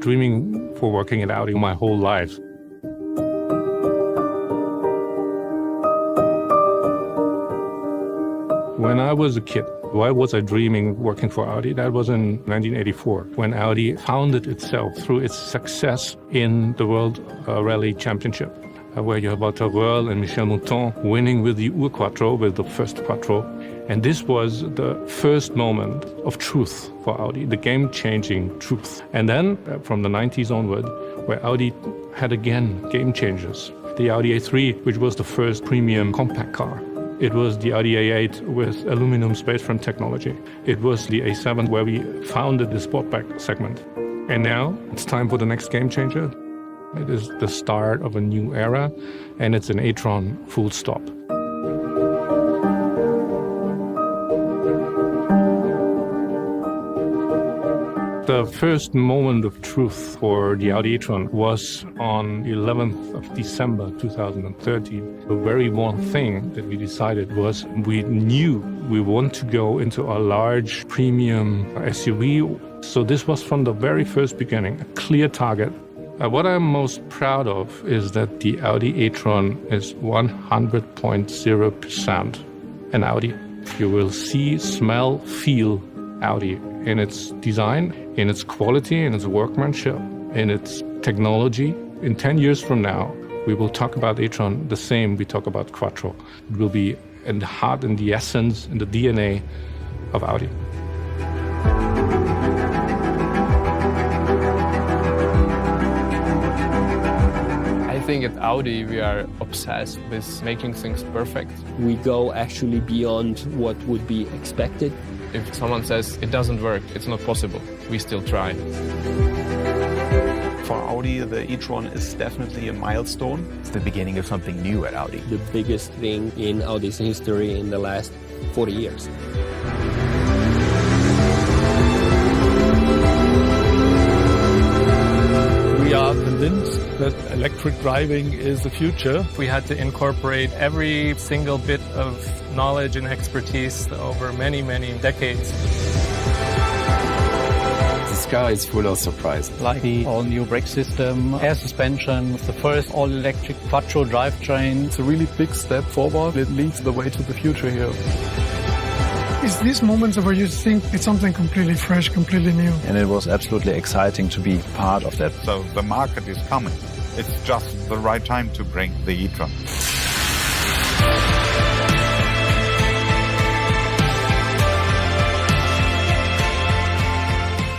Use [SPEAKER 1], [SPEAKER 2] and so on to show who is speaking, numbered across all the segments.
[SPEAKER 1] dreaming for working at Audi my whole life. When I was a kid, why was I dreaming working for Audi? That was in 1984, when Audi founded itself through its success in the World Rally Championship, where you have Walter Röhrl and Michel Mouton winning with the Ur-Quattro, with the first Quattro. And this was the first moment of truth for Audi, the game-changing truth. And then, from the 90s onward, where Audi had again game changers. The Audi A3, which was the first premium compact car. It was the Audi A8 with aluminum space frame technology. It was the A7 where we founded the Sportback segment. And now it's time for the next game changer. It is the start of a new era, and it's an e-tron full stop. The first moment of truth for the Audi e-tron was on the 11th of December 2013. The very one thing that we decided was we knew we want to go into a large premium SUV. So this was from the very first beginning, a clear target. What I'm most proud of is that the Audi e-tron is 100.0% an Audi. You will see, smell, feel Audi in its design, in its quality, in its workmanship, in its technology. In 10 years from now, we will talk about e-tron the same we talk about Quattro. It will be in the heart, in the essence, in the DNA of Audi.
[SPEAKER 2] I think at Audi we are obsessed with making things perfect.
[SPEAKER 3] We go actually beyond what would be expected.
[SPEAKER 2] If someone says it doesn't work, it's not possible, we still try.
[SPEAKER 4] For Audi, the e-tron is definitely a milestone.
[SPEAKER 5] It's the beginning of something new at Audi.
[SPEAKER 3] The biggest thing in Audi's history in the last 40 years.
[SPEAKER 6] We are convinced that electric driving is the future.
[SPEAKER 7] We had to incorporate every single bit of knowledge and expertise over many, many decades.
[SPEAKER 8] This car is full of surprise.
[SPEAKER 9] Like the all-new brake system, air suspension, the first all-electric Quattro drivetrain.
[SPEAKER 6] It's a really big step forward. It leads the way to the future here.
[SPEAKER 10] It's these moments where you think it's something completely fresh, completely new.
[SPEAKER 11] And it was absolutely exciting to be part of that.
[SPEAKER 12] So the market is coming. It's just the right time to bring the e-tron.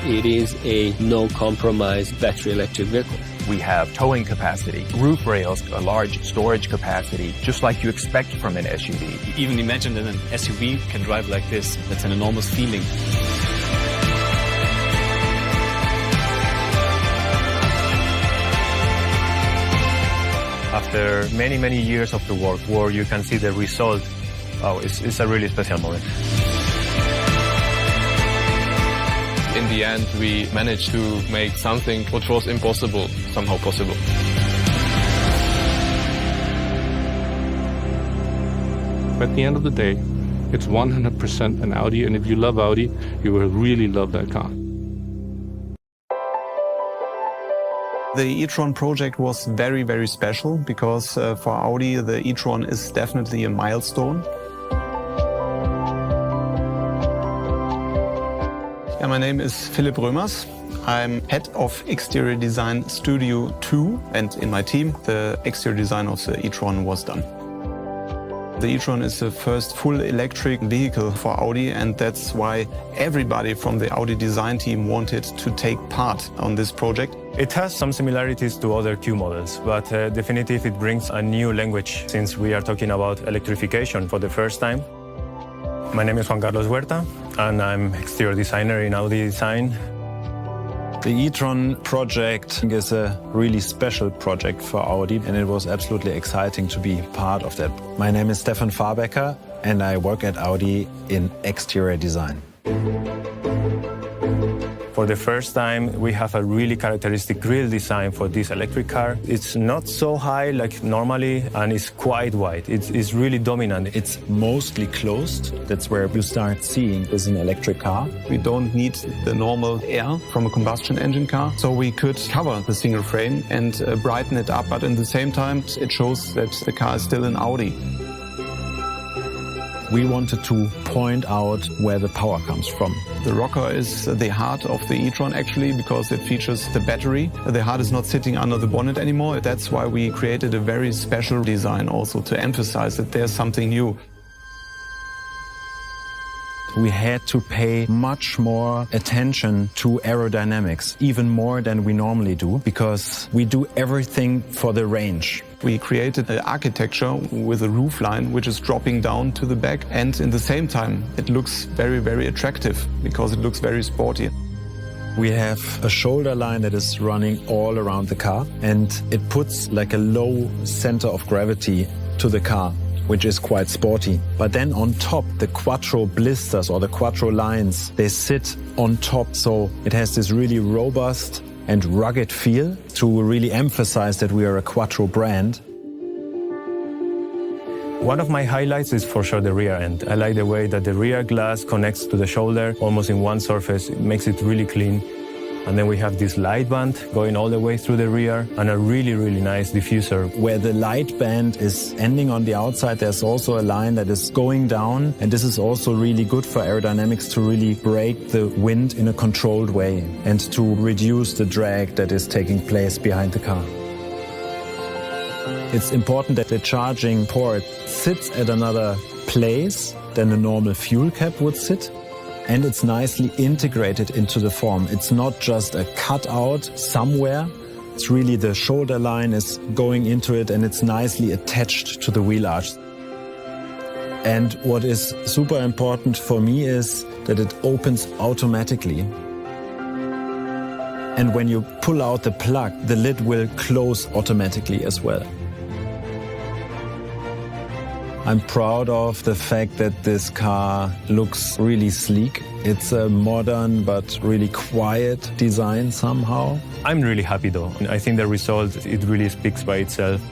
[SPEAKER 3] It is a no-compromise battery electric vehicle.
[SPEAKER 5] We have towing capacity, roof rails, a large storage capacity, just like you expect from an SUV.
[SPEAKER 13] Even imagine that an SUV can drive like this. That's an enormous feeling.
[SPEAKER 14] After many, many years of the work where you can see the result, it's a really special moment.
[SPEAKER 2] In the end, we managed to make something which was impossible, somehow possible.
[SPEAKER 1] At the end of the day, it's 100% an Audi, and if you love Audi, you will really love that car.
[SPEAKER 4] The e-tron project was very, very special because for Audi, the e-tron is definitely a milestone. My name is Philipp Römers. I'm head of exterior design Studio 2, and in my team, the exterior design of the e-tron was done. The e-tron is the first full electric vehicle for Audi, and that's why everybody from the Audi design team wanted to take part on this project.
[SPEAKER 14] It has some similarities to other Q models, but definitely it brings a new language since we are talking about electrification for the first time. My name is Juan Carlos Huerta, and I'm exterior designer in Audi Design.
[SPEAKER 11] The e-tron project is a really special project for Audi, and it was absolutely exciting to be part of that. My name is Stefan Fahrbecker, and I work at Audi in exterior design.
[SPEAKER 14] For the first time, we have a really characteristic grille design for this electric car. It's not so high like normally, and it's quite wide. It's really dominant.
[SPEAKER 11] It's mostly closed. That's where you start seeing is an electric car.
[SPEAKER 4] We don't need the normal air from a combustion engine car, so we could cover the single frame and brighten it up, but at the same time, it shows that the car is still an Audi.
[SPEAKER 11] We wanted to point out where the power comes from.
[SPEAKER 4] The rocker is the heart of the e-tron actually, because it features the battery. The heart is not sitting under the bonnet anymore. That's why we created a very special design also to emphasize that there's something new.
[SPEAKER 11] We had to pay much more attention to aerodynamics, even more than we normally do, because we do everything for the range.
[SPEAKER 4] We created an architecture with a roof line which is dropping down to the back, and in the same time it looks very, very attractive because it looks very sporty.
[SPEAKER 11] We have a shoulder line that is running all around the car, and it puts like a low center of gravity to the car, which is quite sporty. But then on top, the quattro blisters or the quattro lines, they sit on top, so it has this really robust and rugged feel to really emphasize that we are a quattro brand.
[SPEAKER 14] One of my highlights is for sure the rear end. I like the way that the rear glass connects to the shoulder almost in one surface. It makes it really clean. And then we have this light band going all the way through the rear and a really, really nice diffuser.
[SPEAKER 11] Where the light band is ending on the outside, there's also a line that is going down. And this is also really good for aerodynamics to really break the wind in a controlled way and to reduce the drag that is taking place behind the car. It's important that the charging port sits at another place than a normal fuel cap would sit. And it's nicely integrated into the form. It's not just a cutout somewhere. It's really the shoulder line is going into it and it's nicely attached to the wheel arch. And what is super important for me is that it opens automatically. And when you pull out the plug, the lid will close automatically as well. I'm proud of the fact that this car looks really sleek. It's a modern but really quiet design somehow.
[SPEAKER 14] I'm really happy though. I think the result, it really speaks by itself.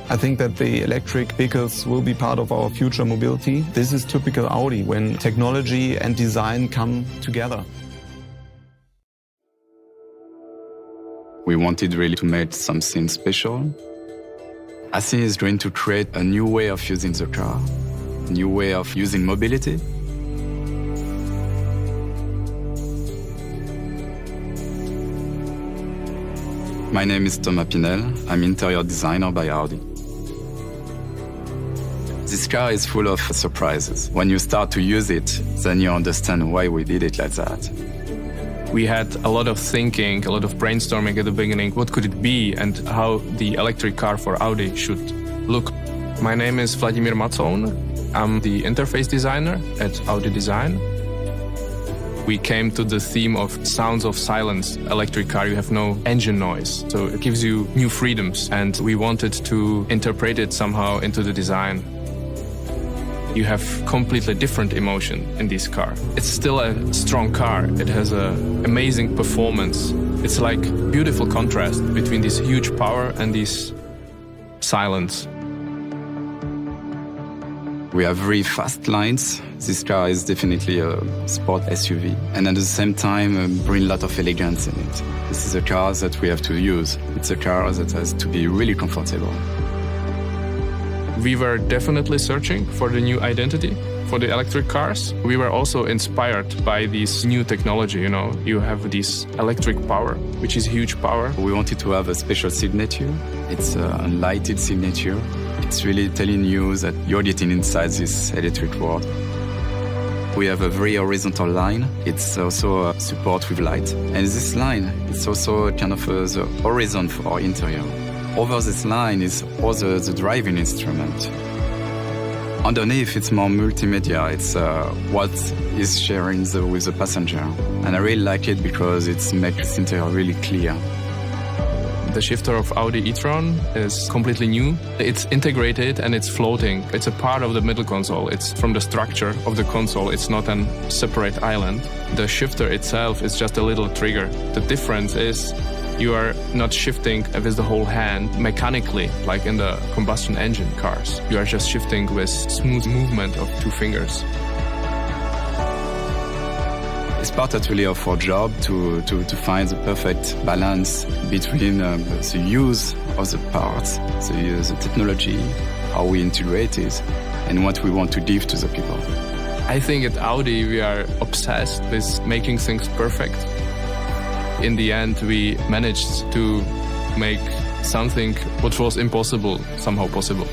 [SPEAKER 4] I think that the electric vehicles will be part of our future mobility. This is typical Audi, when technology and design come together.
[SPEAKER 8] We wanted really to make something special. I think it's going to create a new way of using the car, a new way of using mobility. My name is Thomas Pinel. I'm interior designer by Audi. This car is full of surprises. When you start to use it, then you understand why we did it like that.
[SPEAKER 2] We had a lot of thinking, a lot of brainstorming at the beginning. What could it be and how the electric car for Audi should look? My name is Vladimír Macoun. I'm the interface designer at Audi Design. We came to the theme of sounds of silence. Electric car, you have no engine noise, so it gives you new freedoms, and we wanted to interpret it somehow into the design. You have completely different emotion in this car. It's still a strong car. It has an amazing performance. It's like beautiful contrast between this huge power and this silence.
[SPEAKER 8] We have very fast lines. This car is definitely a sport SUV, and at the same time bring a lot of elegance in it. This is a car that we have to use. It's a car that has to be really comfortable.
[SPEAKER 2] We were definitely searching for the new identity for the electric cars. We were also inspired by this new technology, You have this electric power, which is huge power.
[SPEAKER 8] We wanted to have a special signature. It's a lighted signature. It's really telling you that you're getting inside this electric world. We have a very horizontal line. It's also a support with light. And this line, it's also kind of the horizon for our interior. Over this line is also the driving instrument. Underneath, it's more multimedia. It's what is sharing with the passenger. And I really like it because it makes this interior really clear.
[SPEAKER 2] The shifter of Audi e-tron is completely new. It's integrated and it's floating. It's a part of the middle console. It's from the structure of the console. It's not a separate island. The shifter itself is just a little trigger. The difference is you are not shifting with the whole hand mechanically, like in the combustion engine cars. You are just shifting with smooth movement of two fingers.
[SPEAKER 8] It's part actually of our job to find the perfect balance between the use of the parts, the technology, how we integrate it, and what we want to give to the people.
[SPEAKER 2] I think at Audi we are obsessed with making things perfect. In the end, we managed to make something which was impossible somehow possible.